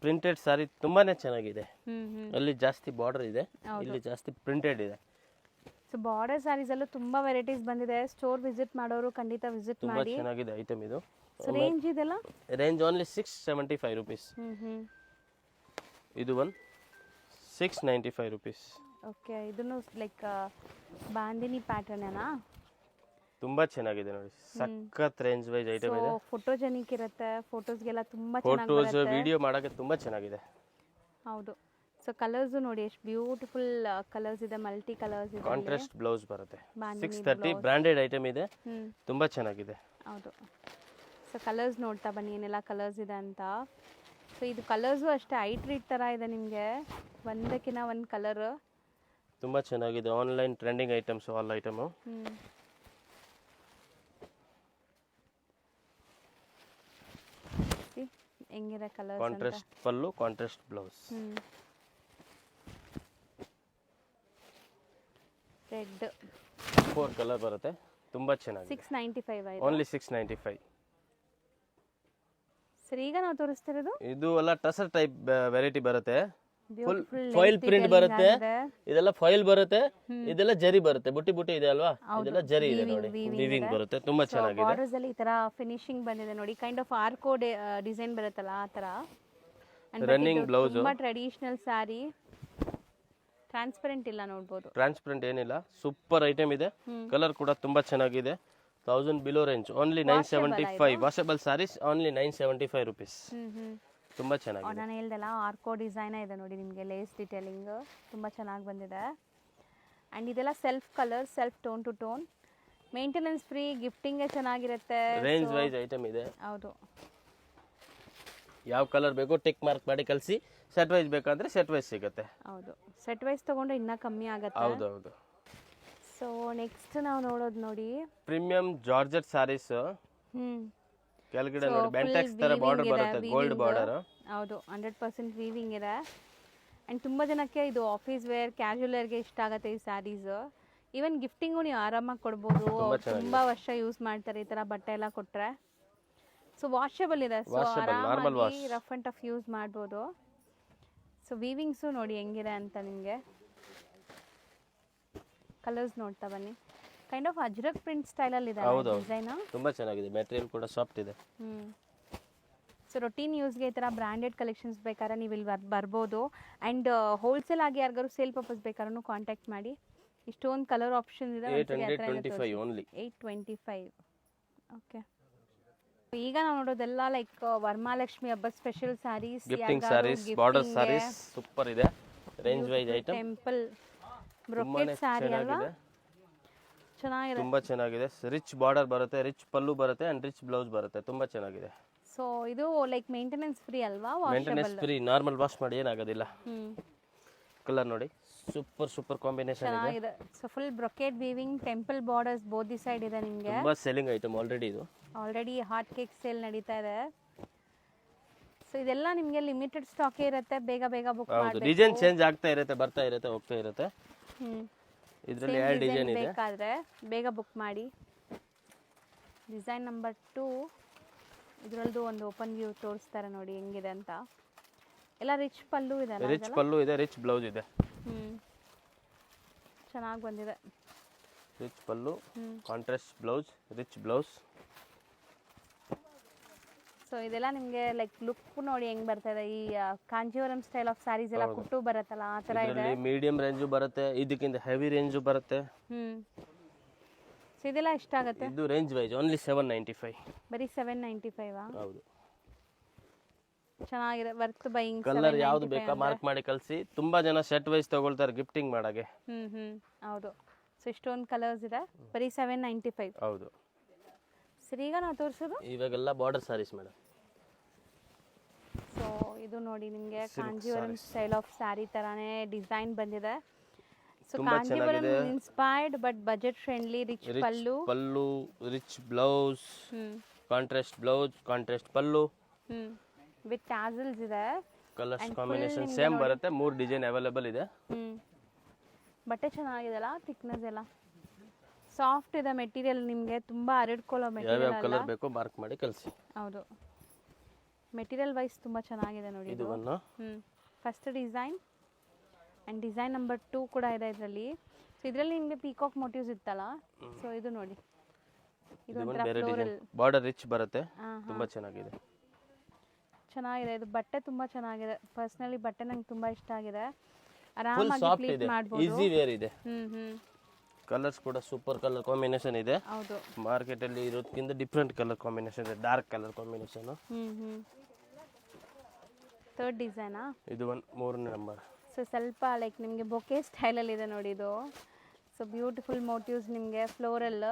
ಪ್ರಿಂಟೆಡ್ ಸಾರಿ ತುಂಬಾನೇ ಚೆನ್ನಾಗಿದೆ. ಹ್ಮ್. ಅಲ್ಲಿ ಜಾಸ್ತಿ ಬಾರ್ಡರ್ ಇದೆ, ಇಲ್ಲಿ ಜಾಸ್ತಿ ಪ್ರಿಂಟೆಡ್ ಇದೆ. ಸೊ ಬಾರ್ಡರ್ ಸ್ಯಾರೀಸ್ ಅಲ್ಲೂ ತುಂಬಾ ವೆರೈಟೀಸ್ ಬಂದಿದೆ. ಸ್ಟೋರ್ ವಿಸಿಟ್ ಮಾಡೋರು ಖಂಡಿತ ವಿಸಿಟ್ ತುಂಬಾ ಮಾಡಿ. ಚೆನ್ನಾಗಿದೆ ಐಟಮ್ ಇದು. ಸೊ ರೇಂಜ್ ಇದೆಲ್ಲ ರೇಂಜ್ ಓನ್ಲಿ 675 rupees. ಇದು ಒಂದು 695 rupees. ಓಕೆ, ಇದನ್ನು ಲೈಕ್ ಬಾಂದಿನಿ ಪ್ಯಾಟರ್ನ್ ಏನಾ? ತುಂಬಾ ಚೆನ್ನಾಗಿದೆ ನೋಡಿ, ಸಖತ್ ರೇಂಜ್ ವೈಸ್ ಐಟಮ್ ಇದೆ. ಫೋಟೋಜೆನಿಕ್ ಇರುತ್ತೆ, ಫೋಟೋಸ್ಗೆಲ್ಲ ತುಂಬಾ ಫೋಟೋಸ್ ಚೆನ್ನಾಗಿ ವಿಡಿಯೋ ಮಾಡಕ್ಕೆ ತುಂಬಾ ಚೆನ್ನಾಗಿದೆ. ಹೌದು. ಸೊ ಕಲರ್ಸ್ ನೋಡಿ ಎಷ್ಟು ಬ್ಯೂಟಿಫುಲ್ ಕಲರ್ಸ್ ಇದೆ, ಮಲ್ಟಿ ಕಲರ್ಸ್ ಇದೆ. ಕಾಂಟ್ರಾಸ್ಟ್ ಬ್ಲೌಸ್ ಬರುತ್ತೆ. 630 ಬ್ರಾಂಡೆಡ್ ಐಟಮ್ ಇದೆ, ತುಂಬಾ ಚೆನ್ನಾಗಿದೆ. ಹೌದು. ಸೊ ಕಲರ್ಸ್ ನೋಡ್ತಾ ಬನ್ನಿ ಏನೆಲ್ಲ ಕಲರ್ಸ್ ಇದೆ ಅಂತ. ಸೊ ಇದು ಕಲರ್ಸು ಅಷ್ಟೇ ಐಟ್ರೀಟ್ ಥರ ಇದೆ ನಿಮಗೆ, ಒಂದಕ್ಕಿಂತ ಒಂದು ಕಲರ್ ತುಂಬಾ ಚೆನ್ನಾಗಿದೆ. Online trending items all item. ಹೆಂಗಿದೆ ಕಲರ್? ಕಾಂಟ್ರಾಸ್ಟ್ ಪಲ್ಲು, ಕಾಂಟ್ರಾಸ್ಟ್ ಬ್ಲೌಸ್. ರೆಡ್ 4 ಕಲರ್ ಬರುತ್ತೆ, ತುಂಬಾ ಚೆನ್ನಾಗಿದೆ. 695 ಆಯ್ತು. ಓನ್ಲಿ 695. ಸರ್ ಈಗ ನಾವು ತೋರಿಸ್ತಿರೋದು ಇದು ಎಲ್ಲ ಟಸರ್ ಟೈಪ್ ವೆರೈಟಿ ಬರುತ್ತೆ. ಫುಲ್ ಫಾಯಿಲ್ ಪ್ರಿಂಟ್ ಬರುತ್ತೆ, ಇದೆಲ್ಲ ಫಾಯಿಲ್ ಬರುತ್ತೆ, ಇದೆಲ್ಲ ಜರಿ ಬರುತ್ತೆ. ಬುಟ್ಟಿ ಬುಟ್ಟಿ ಇದೆ ಅಲ್ವಾ, ಇದೆಲ್ಲ ಜರಿ ಇದೆ ನೋಡಿ, ವೀವಿಂಗ್ ಬರುತ್ತೆ, ತುಂಬಾ ಚೆನ್ನಾಗಿದೆ. ಬಾರ್ಡರ್ಸ್ ಅಲ್ಲಿ ಈ ತರ ಫಿನಿಶಿಂಗ್ ಬಂದಿದೆ ನೋಡಿ, ಕೈಂಡ್ ಆಫ್ ಆರ್ಕೋಡ್ ಡಿಸೈನ್ ಬರುತ್ತಲ್ಲ ಆ ತರ. ರನ್ನಿಂಗ್ ಬ್ಲೌಸ್, ತುಂಬಾ ಟ್ರೆಡಿಷನಲ್ ಸಾರಿ. ಟ್ರಾನ್ಸ್ಪರೆಂಟ್ ಇಲ್ಲ, ನೋಡಬಹುದು. ಟ್ರಾನ್ಸ್ಪರೆಂಟ್ ಏನಿಲ್ಲ, ಸೂಪರ್ ಐಟಮ್ ಇದೆ. ಕಲರ್ ಕೂಡ ತುಂಬಾ ಚೆನ್ನಾಗಿದೆ. 1000 below range, only 975. Washable saris only 975 rupees. ತುಂಬಾ ಚೆನ್ನಾಗಿದೆ. ನಾನು ಹೇಳ್ದಲ್ಲ ಆರ್ಕೋ ಡಿಸೈನ್ ಇದೆ ನೋಡಿ, ನಿಮಗೆ ಲೇಸ್ ಡಿಟೇಲಿಂಗ್ ತುಂಬಾ ಚೆನ್ನಾಗಿ ಬಂದಿದೆ. ಅಂಡ್ ಇದೆಲ್ಲ self colour, self tone to tone, maintenance free, gifting ಚೆನ್ನಾಗಿರುತ್ತೆ. ರೇಂಜ್ ವೈಸ್ ಐಟಮ್ ಇದೆ. ಹೌದು. ಯಾವ ಕಲರ್ ಬೇಕೋ ಟಿಕ್ ಮಾರ್ಕ್ ಮಾಡಿ ಕಳಿಸಿ. ಸೆಟ್ ವೈಸ್ ಬೇಕಂದ್ರೆ ಸೆಟ್ ವೈಸ್ ಸಿಗುತ್ತೆ. ಹೌದು, ಸೆಟ್ ವೈಸ್ ತಗೊಂಡ್ರೆ ಇನ್ನೂ ಕಮ್ಮಿ ಆಗುತ್ತೆ. ಹೌದೌದು. ಸೊ ನೆಕ್ಸ್ಟ್ ನಾವು ನೋಡೋದು ನೋಡಿ ಪ್ರೀಮಿಯಂ ಜಾರ್ಜೆಟ್ ಸಾರೀಸ್. ಕೆಳಗಡೆ ನೋಡಿ ಬೆಂಟೆಕ್ಸ್ ತರ ಬಾರ್ಡರ್ ಬರುತ್ತೆ, ಗೋಲ್ಡ್ ಬಾರ್ಡರ್. ಹೌದು, 100% ವೀವಿಂಗ್ ಇದೆ. ಅಂಡ್ ತುಂಬಾ ಜನಕ್ಕೆ ಇದು ಆಫೀಸ್ ವೇರ್, ಕ್ಯಾಶುವಲ್ ವೇರ್ಗೆ ಇಷ್ಟ ಆಗುತ್ತೆ ಈ ಸ್ಯಾರೀಸ್. ಈವನ್ ಗಿಫ್ಟಿಂಗು ನೀವು ಆರಾಮಾಗಿ ಕೊಡ್ಬೋದು, ತುಂಬಾ ವರ್ಷ ಯೂಸ್ ಮಾಡ್ತಾರೆ ಈ ತರ ಬಟ್ಟೆ ಎಲ್ಲ ಕೊಟ್ರೆ. ಸೊ ವಾಷಬಲ್ ಇದೆ, ಸೊ ಆರಾಮಾಗಿ ರಫ್ ಅಂಡ್ ಟಫ್ ಯೂಸ್ ಮಾಡ್ಬೋದು. ಸೊ ವೀವಿಂಗ್ಸು ನೋಡಿ ಹೆಂಗಿದೆ ಅಂತ ನಿಮಗೆ. ಕಲರ್ಸ್ ನೋಡ್ತಾ ಬನ್ನಿ, ಕೈಂಡ್ ಆಫ್ ಅಜ್ರಕ್ ಪ್ರಿಂಟ್ ಸ್ಟೈಲಲ್ಲಿ ಇದೆ ಡಿಸೈನ್. ತುಂಬಾ ಚೆನ್ನಾಗಿದೆ, ಮೆಟೀರಿಯಲ್ ಕೂಡ ಸಾಫ್ಟ್ ಇದೆ. ಸೊ ರೊಟೀನ್ ಯೂಸ್ಗೆ ಈ ಥರ ಬ್ರ್ಯಾಂಡೆಡ್ ಕಲೆಕ್ಷನ್ಸ್ ಬೇಕಾದ್ರೆ ನೀವು ಇಲ್ಲಿ ಬರ್ಬೋದು. ಆ್ಯಂಡ್ ಹೋಲ್ಸೇಲ್ ಆಗಿ ಯಾರಿಗಾರು ಸೇಲ್ ಪರ್ಪಸ್ ಬೇಕಾದ್ರೂ ಕಾಂಟ್ಯಾಕ್ಟ್ ಮಾಡಿ. ಇಷ್ಟೊಂದು ಕಲರ್ ಆಪ್ಷನ್ ಇದೆ. 825 ಓನ್ಲಿ. 825. ಓಕೆ, ಈಗ ನಾವು ನೋಡೋದೆಲ್ಲ ಲೈಕ್ ವರಮಹಾಲಕ್ಷ್ಮಿ ಹಬ್ಬದ special saris, gifting saris, border saris super ಇದೆ. Range wise item, temple brocade sari ಅಲ್ವಾ, ಚೆನ್ನಾಗಿದೆ. ತುಂಬಾ ಚೆನ್ನಾಗಿದೆ. ರಿಚ್ ಬಾರ್ಡರ್ ಬರುತ್ತೆ, ರಿಚ್ ಪಲ್ಲು ಬರುತ್ತೆ ಅಂಡ್ ರಿಚ್ ಬ್ಲೌಸ್ ಬರುತ್ತೆ. ತುಂಬಾ ಚೆನ್ನಾಗಿದೆ. ಸೊ ಇದು ಲೈಕ್ ಮೇಂಟೆನೆನ್ಸ್ ಫ್ರೀ ಅಲ್ವಾ? ಮೇಂಟೆನೆನ್ಸ್ ಫ್ರೀ, ನಾರ್ಮಲ್ ವಾಶ್ ಮಾಡಿ ಏನಾಗೋದಿಲ್ಲ. ಕಲರ್ ನೋಡಿ, ಸೂಪರ್ ಕಾಂಬಿನೇಷನ್ ಇದೆ. ಚೆನ್ನಾಗಿದೆ. So full brocade weaving, temple borders both the side ಇದೆ ನಿಮಗೆ. ತುಂಬಾ ಸೆಲ್ಲಿಂಗ್ ಐಟಮ್ ಆಲ್ರೆಡಿ ಇದು. ಆಲ್ರೆಡಿ ಹಾಟ್ ಕೇಕ್ ಸೇಲ್ ನಡೀತಾ ಇದೆ. ಸೊ ಇದೆಲ್ಲ ನಿಮಗೆ ಲಿಮಿಟೆಡ್ ಸ್ಟಾಕೇ ಇರುತ್ತೆ, ಬೇಗ ಬುಕ್ ಮಾಡಿ. ಡಿಸೈನ್ ಚೇಂಜ್ ಆಗ್ತಾ ಇರುತ್ತೆ, ಬರ್ತಾ ಇರುತ್ತೆ, ಹೋಗ್ತಾ ಇರುತ್ತೆ. ಇದರಲ್ಲಿ ಎರಡು ಡಿಸೈನ್ ಇದೆ, ಬೇಕಾದ್ರೆ ಬೇಗ ಬುಕ್ ಮಾಡಿ. ಡಿಸೈನ್ ನಂಬರ್ 2 ಇದರಲ್ಲೂ ಒಂದು ಓಪನ್ ವ್ಯೂ ತೋರಿಸ್ತಾರೆ ನೋಡಿ ಹೆಂಗಿದೆ ಅಂತ. ಎಲ್ಲ ರಿಚ್ ಪಲ್ಲು ಇದೆ, ರಿಚ್ ಪಲ್ಲು ಇದೆ, ರಿಚ್ ಬ್ಲೌಸ್ ಇದೆ. ಚೆನ್ನಾಗಿ ಬಂದಿದೆ. Rich pallu, contrast blouse, rich blouse. So ಇದೆಲ್ಲ ನಿಮಗೆ ಲೈಕ್ ಲುಕ್ ನೋಡಿ ಹೆಂಗ್ ಬರ್ತದೆ, ಈ ಕಾಂಜೀವರಂ ಸ್ಟೈಲ್ ಆಫ್ ಸ್ಯಾರೀಸ್ ಎಲ್ಲ ಕುಟ್ಟು ಬರುತ್ತಲ್ಲ ಆ ತರ ಇದೆ. ಮೀಡಿಯಂ ರೇಂಜು ಬರುತ್ತೆ, ಇದಕ್ಕಿಂತ ಹೆವಿ ರೇಂಜು ಬರುತ್ತೆ. ಸೊ ಇದೆಲ್ಲ ಎಷ್ಟಾಗುತ್ತೆ? ಇದು ರೇಂಜ್ ವೈಸ್ ಓನ್ಲಿ 795. ಬರೀ 795. ಹೌದು, ಚೆನ್ನಾಗಿದೆ. Worth buying. ಕಲರ್ ಯಾವುದು ಬೇಕಾ ಮಾರ್ಕ್ ಮಾಡಿ ಕಳಿಸಿ. ತುಂಬಾ ಜನ ಸೆಟ್ ವೈಸ್ ತಗೊಳ್ತಾರೆ ಗಿಫ್ಟಿಂಗ್ ಮಾಡಕ್ಕೆ. ಹೌದು. ಸೊ ಇಷ್ಟೊಂದು ಕಲರ್ಸ್ ಇದೆ, ಬರೀ 795. ಹೌದು. ಸರಿ, ಈಗ ನಾವು ತೋರಿಸೋದು ಇವಾಗೆಲ್ಲ ಬಾರ್ಡರ್ ಸಾರೀಸ್ ಮೇಡಮ್. ಸೊ ಇದು ನೋಡಿ ನಿಮಗೆ ಕಾಂಜೀವರಂ ಸ್ಟೈಲ್ ಆಫ್ ಸ್ಯಾರಿ ತರಾನೇ ಡಿಸೈನ್ ಬಂದಿದೆ. So Kanjeevaram inspired but budget friendly. Rich pallu, rich blouse, contrast blouse, contrast pallu with tassels ಇದೆ. ಕಲರ್ಸ್ ಕಾಂಬಿನೇಷನ್ ಸೇಮ್ ಬರುತ್ತೆ. 3 ಡಿಸೈನ್ ಅವೈಲೇಬಲ್ ಇದೆ. ಬಟ್ಟೆ ಚೆನ್ನಾಗಿದೆಲ್ಲ, ಥಿಕ್ನೆಸ್ ಎಲ್ಲ ಸಾಫ್ಟ್ ಇದೆ. ಮೆಟೀರಿಯಲ್ ನಿಮಗೆ ತುಂಬಾ ಹರಡ್ಕೊಳ್ಳೋ ಮೆಟೀರಿಯಲ್. ಯಾವ ಕಲರ್ ಬೇಕೋ ಮಾರ್ಕ್ ಮಾಡಿ ಕಳಿಸಿ. ಹೌದು. ಮೆಟೀರಿಯಲ್ ವೈಸ್ ತುಂಬ ಚೆನ್ನಾಗಿದೆ ನೋಡಿ ಇದು ಇದು. ಒಂದು first design and design number 2 ಕೂಡ ಇದೆ ಇದರಲ್ಲಿ. ಸೊ ಇದರಲ್ಲಿ ನಿಮಗೆ ಪೀಕಾಕ್ ಮೋಟಿವ್ಸ್ ಇತ್ತಲ್ಲ, ಸೊ ಇದು ನೋಡಿ, ಇದು ಒಂದು ಒಂಥರ ಬೇರೆ ಫ್ಲೋರಲ್. ಡಿಸೈನ್, ಬಾರ್ಡರ್ ರಿಚ್ ಬರುತ್ತೆ, ತುಂಬಾ ಚೆನ್ನಾಗಿದೆ. ಚೆನ್ನಾಗಿದೆ ಇದು, ಬಟ್ಟೆ ತುಂಬ ಚೆನ್ನಾಗಿದೆ. ಪರ್ಸ್ನಲಿ ಬಟ್ಟೆ ನಂಗೆ ತುಂಬ ಇಷ್ಟ ಆಗಿದೆ. ಫುಲ್ ಆರಾಮಾಗಿ ಸಾಫ್ಟ್ ಪ್ಲೀಟ್ ಇದೆ, ಮಾಡ್ಬೋದು. ಈಸಿ ವೇರ್ ಇದೆ. ಹ್ಞೂ ಕಲರ್ಸ್ ಕೂಡ ಸೂಪರ್ ಕಲರ್ ಕಾಂಬಿನೇಷನ್ ಇದೆ. ಹೌದು. ಮಾರ್ಕೆಟ್ ಅಲ್ಲಿ ಇರೋದಕ್ಕಿಂತ ಡಿಫ್ರೆಂಟ್ ಕಲರ್ ಕಾಂಬಿನೇಷನ್ ಇದೆ, ಡಾರ್ಕ್ ಕಲರ್ ಕಾಂಬಿನೇಷನ್. ಥರ್ಡ್ ಡಿಸೈನಾ? ಇದು ಒಂದು 3ನೇ ನಂಬರ್. ಸೊ ಸ್ವಲ್ಪ ಲೈಕ್ ನಿಮಗೆ ಬೊಕೆ ಸ್ಟೈಲಲ್ಲಿ ಇದೆ ನೋಡಿ ಇದು. ಸೊ ಬ್ಯೂಟಿಫುಲ್ ಮೋಟಿವ್ಸ್ ನಿಮಗೆ ಫ್ಲೋರಲ್.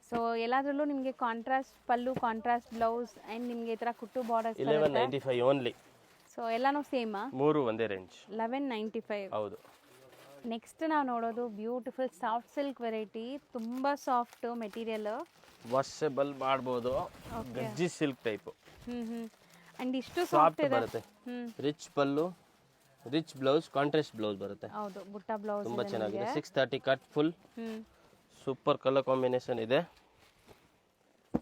ಸೊ ಎಲ್ಲದರಲ್ಲೂ ನಿಮಗೆ contrast pallu, contrast blouse and ನಿಮಗೆ ಈ ಥರ ಕುಟ್ಟು ಬಾರ್ಡರ್ಸ್. 1195 ಓನ್ಲಿ. ಸೊ ಎಲ್ಲನೂ ಸೇಮಾ? 3 ಒಂದೇ ರೇಂಜ್, 1195. ಹೌದು. ನೆಕ್ಸ್ಟ್ ನಾವು ನೋಡೋದು ಬ್ಯೂಟಿಫುಲ್ ಸಾಫ್ಟ್ ಸಿಲ್ಕ್ ವೆರೈಟಿ, ತುಂಬ ಸಾಫ್ಟ್ ಮೆಟೀರಿಯಲ್. ವಾಷಬಲ್ ಮಾಡ್ಬೋದು, ಗಜ್ಜಿ ಸಿಲ್ಕ್ ಟೈಪ್. ಅಂಡ್ ಇಷ್ಟು ಸಾಫ್ಟ್ ಸಾಫ್ಟ್ ಇದೆ. ಬರುತ್ತೆ, rich pallu, rich blouse, contrast blouse ಬರುತ್ತೆ. ಹೌದು, ಬುಟ್ಟ ಬ್ಲೌಸ್ ತುಂಬಾ ಚೆನ್ನಾಗಿದೆ. 630 ಕಟ್ ಫುಲ್, ಹ್ಮ್ ಸೂಪರ್ ಕಲರ್ ಕಾಂಬಿನೇಷನ್ ಇದೆ.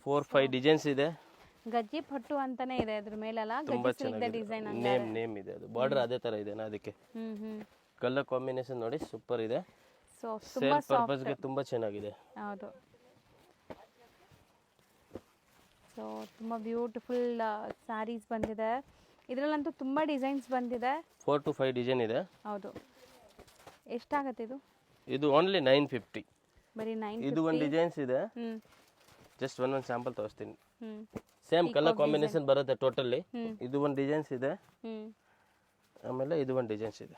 4-5 ಡಿಸೈನ್ಸ್ ಇದೆ. ಗಜ್ಜಿ ಪಟ್ಟು ಅಂತಾನೆ ಇದೆ ಅದ್ರ ಮೇಲೆಲ್ಲ, ತುಂಬಾ ಗಜ್ಜಿ ಸಿಲ್ಕ್ ಡಿಸೈನ್ ಚೆನ್ನಾಗಿದೆ. ನೇಮ್ ಇದೆ, ಅದು ಬಾರ್ಡರ್ ಅದೇ ತರ ಇದೆ, ಅದಕ್ಕೆ ಕಲರ್ ಕಾಂಬಿನೇಷನ್ ನೋಡಿ ಸೂಪರ್ ಇದೆ. ಸೊ ತುಂಬಾ ಸೇಲ್ ಪರ್ಪಸ್ಗೆ ತುಂಬಾ ಚೆನ್ನಾಗಿದೆ. ಹೌದು. ಸೊ ತುಂಬ ಬ್ಯೂಟಿಫುಲ್ ಸ್ಯಾರೀಸ್ ಬಂದಿದೆ. ಇದರಲ್ಲಂತೂ ತುಂಬ ಡಿಸೈನ್ಸ್ ಬಂದಿದೆ. 4 to 5 ಡಿಸೈನ್ ಇದೆ. ಹೌದು. ಎಷ್ಟಾಗತ್ತೆ ಇದು? ಇದು ಓನ್ಲಿ 950. ಬರೀ 950. ಇದು ಒಂದು ಡಿಸೈನ್ಸ್ ಇದೆ, ಜಸ್ಟ್ ಒಂದು ಸ್ಯಾಂಪಲ್ ತೋರಿಸ್ತೀನಿ. ಸೇಮ್ ಕಲರ್ ಕಾಂಬಿನೇಷನ್ ಬರುತ್ತೆ ಟೋಟಲಿ. ಇದು ಒಂದು ಡಿಸೈನ್ಸ್ ಇದೆ, ಆಮೇಲೆ ಇದು ಒಂದು ಡಿಸೈನ್ಸ್ ಇದೆ.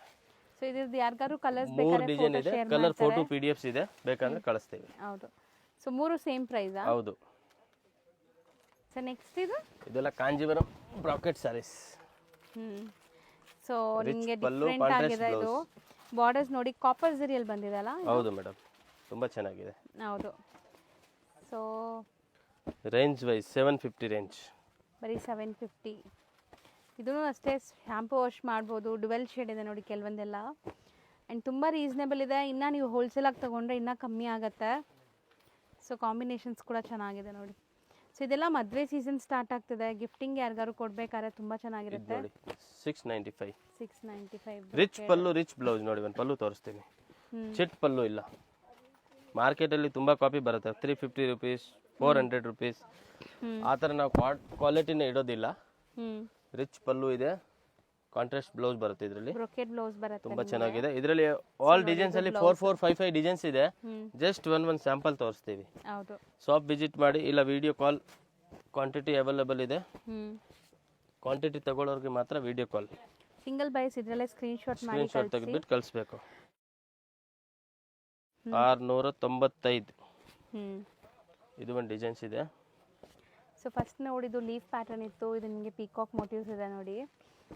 ಸೊ ಇದ್ರದ್ದು ಯಾರಿಗಾರು ಕಲರ್ಸ್ 3 ಬೇಕಾದ್ರೆ ಡಿಸೈನ್ ಫೋಟೋ ಇದೆ, ಶೇರ್ ಕಲರ್ ಮಾಡ್ತಾರೆ. ಫೋಟೋ PDFs ಇದೆ, ಬೇಕಂದ್ರೆ ಕಳಿಸ್ತೀವಿ. ಹೌದು. ಸೊ 3 ಸೇಮ್ ಪ್ರೈಸಾ? ಹೌದು. ಸೊ ನೆಕ್ಸ್ಟ್ ಇದು? ಇದೆಲ್ಲ ಕಾಂಜೀವರಂ ಬ್ರಾಕೆಟ್ ಸ್ಯಾರೀಸ್. ಸೊ ನಿಮಗೆ ಪಲ್ಲು, ಡಿಫ್ರೆಂಟ್ contrast ಆಗಿದೆ ಇದು. ಬಾರ್ಡರ್ಸ್ ನೋಡಿ ಕಾಪರ್ ಜರಿಯಲ್ಲಿ ಬಂದಿದೆ ಅಲ್ಲ? ಹೌದು ಮೇಡಮ್, ತುಂಬಾ ಚೆನ್ನಾಗಿದೆ. ಹೌದು. ಸೊ ರೇಂಜ್ ವೈಸ್ 750 ರೇಂಜ್. ಬರೀ 750. ಇದೂ ಅಷ್ಟೇ, ಶಾಂಪು ವಾಶ್ ಮಾಡ್ಬೋದು. ಡುವೆಲ್ ಶೇಡ್ ಇದೆ ನೋಡಿ ಕೆಲವೊಂದೆಲ್ಲ, ಆ್ಯಂಡ್ ತುಂಬ ರೀಸನೇಬಲ್ ಇದೆ. ಇನ್ನು ನೀವು ಹೋಲ್ಸೇಲಾಗಿ ತೊಗೊಂಡ್ರೆ ಇನ್ನೂ ಕಮ್ಮಿ ಆಗುತ್ತೆ. ಸೊ ಕಾಂಬಿನೇಷನ್ಸ್ ಕೂಡ ಚೆನ್ನಾಗಿದೆ ನೋಡಿ. ಸೊ ಇದೆಲ್ಲ ಮದುವೆ ಸೀಸನ್ ಸ್ಟಾರ್ಟ್ ಆಗ್ತಿದೆ, ಗಿಫ್ಟಿಂಗ್ ಯಾರಿಗಾರು ಕೊಡ್ಬೇಕಾದ್ರೆ ತುಂಬ ಚೆನ್ನಾಗಿರುತ್ತೆ. ನೋಡಿ 695. 695. Rich pallu, rich blouse. ನೋಡಿ ಒಂದು ಪಲ್ಲು ತೋರಿಸ್ತೀನಿ, ಚಿಟ್ ಪಲ್ಲು ಇಲ್ಲ. ಮಾರ್ಕೆಟಲ್ಲಿ ತುಂಬ ಕಾಪಿ ಬರುತ್ತೆ, 350 ರುಪೀಸ್, 400 ರುಪೀಸ್, ಆ ಥರ ನಾವು ಕ್ವಾಲಿಟಿನೇ ಇಡೋದಿಲ್ಲ. ರಿಚ್ ಪಲ್ಲು ಇದೆ, ಕಾಂಟ್ರಾಸ್ಟ್ ಬ್ಲೌಸ್ ಬರುತ್ತೆ ಇದರಲ್ಲಿ, ಬ್ರೊಕೆಟ್ ಬ್ಲೌಸ್ ಬರುತ್ತೆ. ತುಂಬಾ ಚೆನ್ನಾಗಿದೆ. ಇದರಲ್ಲಿ ಆಲ್ ಡಿಸೈನ್ಸ್ ಅಲ್ಲಿ 4-5 ಡಿಸೈನ್ಸ್ ಇದೆ. ಜಸ್ಟ್ ಒಂದು ಸ್ಯಾಂಪಲ್ ತೋರಿಸ್ತೀವಿ. ಹೌದು. ಶಾಪ್ ವಿಸಿಟ್ ಮಾಡಿ, ಇಲ್ಲ ವಿಡಿಯೋ ಕಾಲ್, ಕ್ವಾಂಟಿಟಿ ಅವೈಲೇಬಲ್ ಇದೆ. ಕ್ವಾಂಟಿಟಿ ತಗೊಳ್ಳೋರಿಗೆ ಮಾತ್ರ ವಿಡಿಯೋ ಕಾಲ್. ಸಿಂಗಲ್ ಬೈಸ್ ಇದರಲ್ಲೇ ಸ್ಕ್ರೀನ್ಶಾಟ್ ಮಾಡಿ ತೆಗೆದ್ಬಿಟ್ಟು ಕಳಿಸ್ಬೇಕು. 695. ಇದು ಒಂದು ಡಿಸೈನ್ಸ್ ಇದೆ. ಸೊ ಫಸ್ಟ್ ನೋಡಿದ್ದು ಲೀಫ್ ಪ್ಯಾಟರ್ನ್ ಇತ್ತು, ಇದು ನಿಮಗೆ ಪೀಕಾಕ್ ಮೋಟಿವ್ಸ್ ಇದೆ ನೋಡಿ.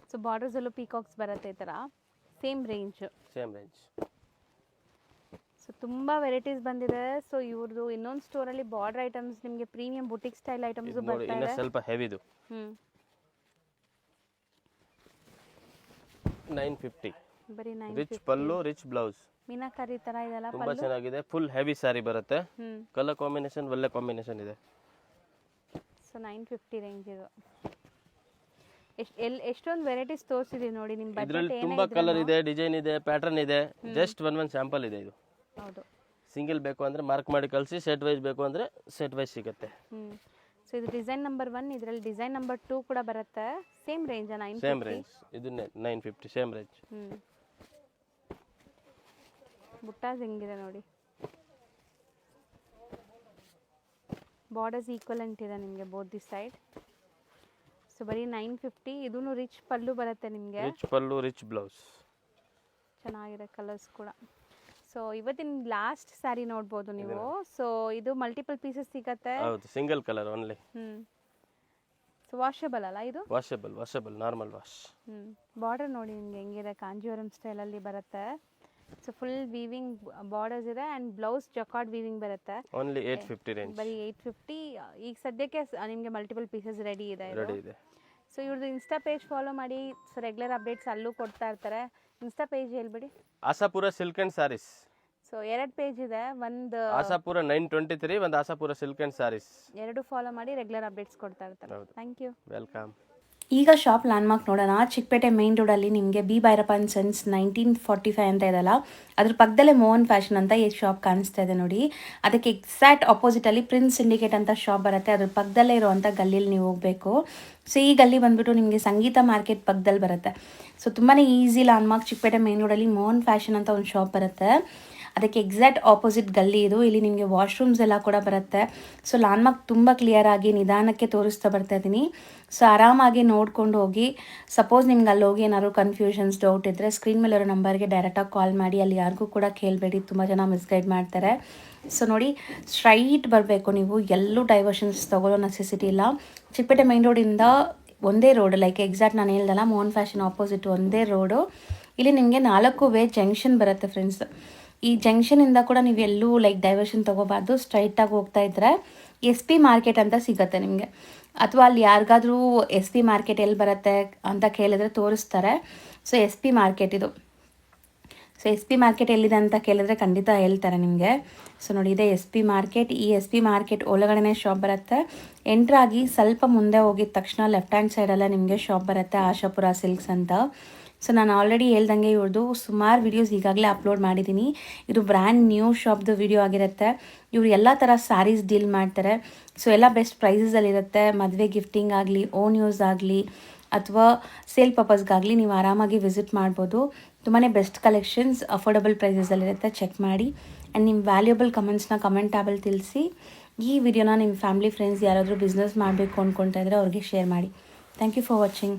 ಸೊ ಬಾರ್ಡರ್ಸಲ್ಲೂ ಪೀಕಾಕ್ಸ್ ಬರುತ್ತೆ ಈ ಥರ. Same range. ಸೊ ತುಂಬ ವೆರೈಟೀಸ್ ಬಂದಿದೆ. ಸೊ ಇವ್ರದ್ದು ಇನ್ನೊಂದು ಸ್ಟೋರಲ್ಲಿ ಬಾರ್ಡರ್ ಐಟಮ್ಸ್, ನಿಮಗೆ ಪ್ರೀಮಿಯಂ ಬುಟಿಕ್ ಸ್ಟೈಲ್ ಐಟಮ್ಸ್ ಬರ್ತಾ ಇದೆ. ಸ್ವಲ್ಪ ಹೆವಿದು 950. ಬರೀ 950. Rich pallu, rich blouse, meenakari ತರ ಇದೆಲ್ಲ ತುಂಬಾ ಚೆನ್ನಾಗಿದೆ. ಫುಲ್ ಹೆವಿ ಸ್ಯಾರಿ ಬರುತ್ತೆ, ಕಲರ್ ಕಾಂಬಿನೇಷನ್ ಒಳ್ಳೆ ಕಾಂಬಿನೇಷನ್ ಇದೆ. ಸೊ 950 ರೇಂಜ್ ಇದು. ಎಷ್ಟೊಂದು ವೆರೈಟೀಸ್ ತೋರಿಸಿದೀವಿ ನೋಡಿ. ನಿಮ್ಮ ಇದರಲ್ಲಿ ತುಂಬಾ ಕಲರ್ ಇದೆ, ಡಿಸೈನ್ ಇದೆ, ಪ್ಯಾಟರ್ನ್ ಇದೆ. ಜಸ್ಟ್ ಒಂದು ಸ್ಯಾಂಪಲ್ ಇದೆ ಇದು. ಹೌದು. ಸಿಂಗಲ್ ಬೇಕು ಅಂದ್ರೆ ಮಾರ್ಕ್ ಮಾಡಿ ಕಳಿಸಿ, ಸೆಟ್ ವೈಸ್ ಬೇಕು ಅಂದ್ರೆ ಸೆಟ್ ವೈಸ್ ಸಿಗುತ್ತೆ. ಸೊ ಇದು ಡಿಸೈನ್ ನಂಬರ್ 1, ಇದರಲ್ಲಿ ಡಿಸೈನ್ ನಂಬರ್ 2 ಕೂಡ ಬರುತ್ತೆ. Same range 950. ಸೇಮ್ ರೇಂಜ್, ಇದು 950 ಸೇಮ್ ರೇಂಜ್. ಬುಟ್ಟಾಸ್ ಹೆಂಗಿದೆ ನೋಡಿ, ಬಾರ್ಡರ್ಸ್ ಈಕ್ವಲೆಂಟ್ ಇದೆ ನಿಮಗೆ ಬೋತ್ ದಿ ಸೈಡ್. ಸೊ ಬರೀ 950. ಇದೂ ರಿಚ್ ಪಲ್ಲು ಬರುತ್ತೆ ನಿಮಗೆ, ರಿಚ್ ಪಲ್ಲು, ರಿಚ್ ಬ್ಲೌಸ್, ಚೆನ್ನಾಗಿದೆ ಕಲರ್ಸ್ ಕೂಡ. ಸೊ ಇವತ್ತಿನ ಲಾಸ್ಟ್ ಸ್ಯಾರಿ ನೋಡ್ಬೋದು ನೀವು. ಸೊ ಇದು ಮಲ್ಟಿಪಲ್ ಪೀಸಸ್ ಸಿಗತ್ತೆ. ಹೌದು, single colour only. So washable ಅಲ್ಲ ಇದು? Washable normal wash. ಬಾರ್ಡರ್ ನೋಡಿ ನಿಮಗೆ ಹೆಂಗಿದೆ, ಕಾಂಜೀವರಂ ಸ್ಟೈಲಲ್ಲಿ ಬರುತ್ತೆ. ಸೊ ಫುಲ್ ವೀವಿಂಗ್ ಬಾರ್ಡರ್ಸ್ ಇದೆ ಆ್ಯಂಡ್ ಬ್ಲೌಸ್ ಜಕಾರ್ಡ್ ವೀವಿಂಗ್ ಬರುತ್ತೆ. Only 850 range. ಬರೀ 850. ಈಗ ಸದ್ಯಕ್ಕೆ ನಿಮಗೆ ಮಲ್ಟಿಪಲ್ ಪೀಸಸ್ ರೆಡಿ ಇದೆ. ಸೊ ಇವ್ರದ್ದು ಇನ್ಸ್ಟಾ ಪೇಜ್ ಫಾಲೋ ಮಾಡಿ. ಸೊ ರೆಗ್ಯುಲರ್ ಅಪ್ಡೇಟ್ಸ್ ಅಲ್ಲೂ ಕೊಡ್ತಾ ಇರ್ತಾರೆ. ಇನ್ಸ್ಟಾ ಪೇಜ್ ಹೇಳ್ಬಿಡಿ. Asapura silk and saris. So 2 page ಇದೆ, ಒಂದು ಆಸಾಪುರ 923, ಒಂದು Asapura silk and saris. 2 follow ಮಾಡಿ ರೆಗ್ಯುಲರ್ ಅಪ್ಡೇಟ್ಸ್ ಕೊಡ್ತಾ ಇರ್ತಾರೆ. Thank you. ವೆಲ್ಕಮ್. ಈಗ ಶಾಪ್ ಲ್ಯಾಂಡ್ಮಾರ್ಕ್ ನೋಡೋಣ. ಚಿಕ್ಕಪೇಟೆ ಮೇನ್ ರೋಡಲ್ಲಿ ನಿಮಗೆ ಬಿ ಭೈರಪ್ಪ ಅಂಡ್ ಸನ್ಸ್ 1945 ಅಂತ ಇದೆಯಲ್ಲ, ಅದ್ರ ಪಕ್ಕದಲ್ಲೇ ಮೋಹನ್ ಫ್ಯಾಷನ್ ಅಂತ ಈ ಶಾಪ್ ಕಾಣಿಸ್ತಾ ಇದೆ ನೋಡಿ. ಅದಕ್ಕೆ ಎಕ್ಸಾಕ್ಟ್ ಆಪೋಸಿಟಲ್ಲಿ ಪ್ರಿನ್ಸ್ ಸಿಂಡಿಕೇಟ್ ಅಂತ ಶಾಪ್ ಬರುತ್ತೆ. ಅದ್ರ ಪಕ್ಕದಲ್ಲೇ ಇರುವಂಥ ಗಲ್ಲಿಯಲ್ಲಿ ನೀವು ಹೋಗಬೇಕು. ಸೊ ಈ ಗಲ್ಲಿ ಬಂದುಬಿಟ್ಟು ನಿಮಗೆ ಸಂಗೀತ ಮಾರ್ಕೆಟ್ ಪಕ್ಕದಲ್ಲಿ ಬರುತ್ತೆ. ಸೊ ತುಂಬಾ ಈಸಿ ಲ್ಯಾಂಡ್ಮಾರ್ಕ್. ಚಿಕ್ಕಪೇಟೆ ಮೇನ್ ರೋಡಲ್ಲಿ ಮೋಹನ್ ಫ್ಯಾಷನ್ ಅಂತ ಒಂದು ಶಾಪ್ ಬರುತ್ತೆ. ಅದಕ್ಕೆ ಎಕ್ಸಾಕ್ಟ್ ಆಪೋಸಿಟ್ ಗಲ್ಲಿ ಇದು. ಇಲ್ಲಿ ನಿಮಗೆ ವಾಶ್ರೂಮ್ಸ್ ಎಲ್ಲ ಕೂಡ ಬರುತ್ತೆ. ಸೊ ಲ್ಯಾಂಡ್ಮಾರ್ಕ್ ತುಂಬ ಕ್ಲಿಯರಾಗಿ ನಿಧಾನಕ್ಕೆ ತೋರಿಸ್ತಾ ಬರ್ತಾ ಇದ್ದೀನಿ. ಸೊ ಆರಾಮಾಗಿ ನೋಡ್ಕೊಂಡು ಹೋಗಿ. ಸಪೋಸ್ ನಿಮ್ಗೆ ಅಲ್ಲಿ ಹೋಗಿ ಏನಾದ್ರು ಕನ್ಫ್ಯೂಷನ್ಸ್, ಡೌಟ್ ಇದ್ದರೆ ಸ್ಕ್ರೀನ್ ಮೇಲಿರೋ ನಂಬರ್ಗೆ ಡೈರೆಕ್ಟಾಗಿ ಕಾಲ್ ಮಾಡಿ. ಅಲ್ಲಿ ಯಾರಿಗೂ ಕೂಡ ಕೇಳಬೇಡಿ, ತುಂಬ ಜನ ಮಿಸ್ಗೈಡ್ ಮಾಡ್ತಾರೆ. ಸೊ ನೋಡಿ, ಸ್ಟ್ರೈಟ್ ಬರಬೇಕು ನೀವು, ಎಲ್ಲೂ ಡೈವರ್ಷನ್ಸ್ ತೊಗೊಳ್ಳೋ ನೆಸೆಸಿಟಿ ಇಲ್ಲ. ಚಿಕ್ಕಪೇಟೆ ಮೈನ್ ರೋಡಿಂದ ಒಂದೇ ರೋಡ್, ಲೈಕ್ ಎಕ್ಸಾಕ್ಟ್ ನಾನು ಹೇಳ್ದಲ್ಲ ಮೋಹನ್ ಫ್ಯಾಷನ್ ಆಪೋಸಿಟ್ ಒಂದೇ ರೋಡು. ಇಲ್ಲಿ ನಿಮಗೆ 4 ವೇ ಜಂಕ್ಷನ್ ಬರುತ್ತೆ ಫ್ರೆಂಡ್ಸ್. ಈ ಜಂಕ್ಷನಿಂದ ಕೂಡ ನೀವು ಎಲ್ಲೂ ಲೈಕ್ ಡೈವರ್ಷನ್ ತೊಗೋಬಾರ್ದು. ಸ್ಟ್ರೈಟಾಗಿ ಹೋಗ್ತಾ ಇದ್ದರೆ SP ಮಾರ್ಕೆಟ್ ಅಂತ ಸಿಗುತ್ತೆ ನಿಮಗೆ. ಅಥವಾ ಅಲ್ಲಿ ಯಾರಿಗಾದ್ರೂ SP ಮಾರ್ಕೆಟ್ ಎಲ್ಲಿ ಬರುತ್ತೆ ಅಂತ ಕೇಳಿದ್ರೆ ತೋರಿಸ್ತಾರೆ. ಸೊ SP ಮಾರ್ಕೆಟ್ ಇದು. ಸೊ SP ಮಾರ್ಕೆಟ್ ಎಲ್ಲಿದೆ ಅಂತ ಕೇಳಿದ್ರೆ ಖಂಡಿತ ಹೇಳ್ತಾರೆ ನಿಮಗೆ. ಸೊ ನೋಡಿ, ಇದೆ SP ಮಾರ್ಕೆಟ್. ಈ SP ಮಾರ್ಕೆಟ್ ಒಳಗಡೆನೇ ಶಾಪ್ ಬರುತ್ತೆ. ಎಂಟ್ರಾಗಿ ಸ್ವಲ್ಪ ಮುಂದೆ ಹೋಗಿದ ತಕ್ಷಣ ಲೆಫ್ಟ್ ಹ್ಯಾಂಡ್ ಸೈಡಲ್ಲೇ ನಿಮಗೆ ಶಾಪ್ ಬರುತ್ತೆ, ಆಶಾಪುರ ಸಿಲ್ಕ್ಸ್ ಅಂತ. ಸೊ ನಾನು ಆಲ್ರೆಡಿ ಹೇಳ್ದಂಗೆ ಇವ್ರದ್ದು ಸುಮಾರು ವೀಡಿಯೋಸ್ ಈಗಾಗಲೇ ಅಪ್ಲೋಡ್ ಮಾಡಿದ್ದೀನಿ. ಇದು ಬ್ರ್ಯಾಂಡ್ ನ್ಯೂ ಶಾಪ್ದು ವಿಡಿಯೋ ಆಗಿರುತ್ತೆ. ಇವರು ಎಲ್ಲ ಥರ ಸ್ಯಾರೀಸ್ ಡೀಲ್ ಮಾಡ್ತಾರೆ. ಸೊ ಎಲ್ಲ ಬೆಸ್ಟ್ ಪ್ರೈಸಸಲ್ಲಿರುತ್ತೆ. ಮದುವೆ ಗಿಫ್ಟಿಂಗ್ ಆಗಲಿ, ಓನ್ ಯೂಸ್ ಆಗಲಿ, ಅಥವಾ ಸೇಲ್ ಪರ್ಪಸ್ಗಾಗಲಿ ನೀವು ಆರಾಮಾಗಿ ವಿಸಿಟ್ ಮಾಡ್ಬೋದು. ತುಂಬಾ ಬೆಸ್ಟ್ ಕಲೆಕ್ಷನ್ಸ್ ಅಫೋರ್ಡಬಲ್ ಪ್ರೈಸಸಲ್ಲಿರುತ್ತೆ. ಚೆಕ್ ಮಾಡಿ. ಆ್ಯಂಡ್ ನಿಮ್ಮ ವ್ಯಾಲ್ಯೂಬಲ್ ಕಮೆಂಟ್ಸ್ನ ಕಮೆಂಟ್ ಟ್ಯಾಬಲ್ಲಿ ತಿಳಿಸಿ. ಈ ವಿಡಿಯೋನ ನಿಮ್ಮ ಫ್ಯಾಮಿಲಿ ಫ್ರೆಂಡ್ಸ್ ಯಾರಾದರೂ ಬಿಸ್ನೆಸ್ ಮಾಡಬೇಕು ಅಂದ್ಕೊಳ್ತಾ ಇದ್ದರೆ ಅವ್ರಿಗೆ ಶೇರ್ ಮಾಡಿ. Thank you for watching.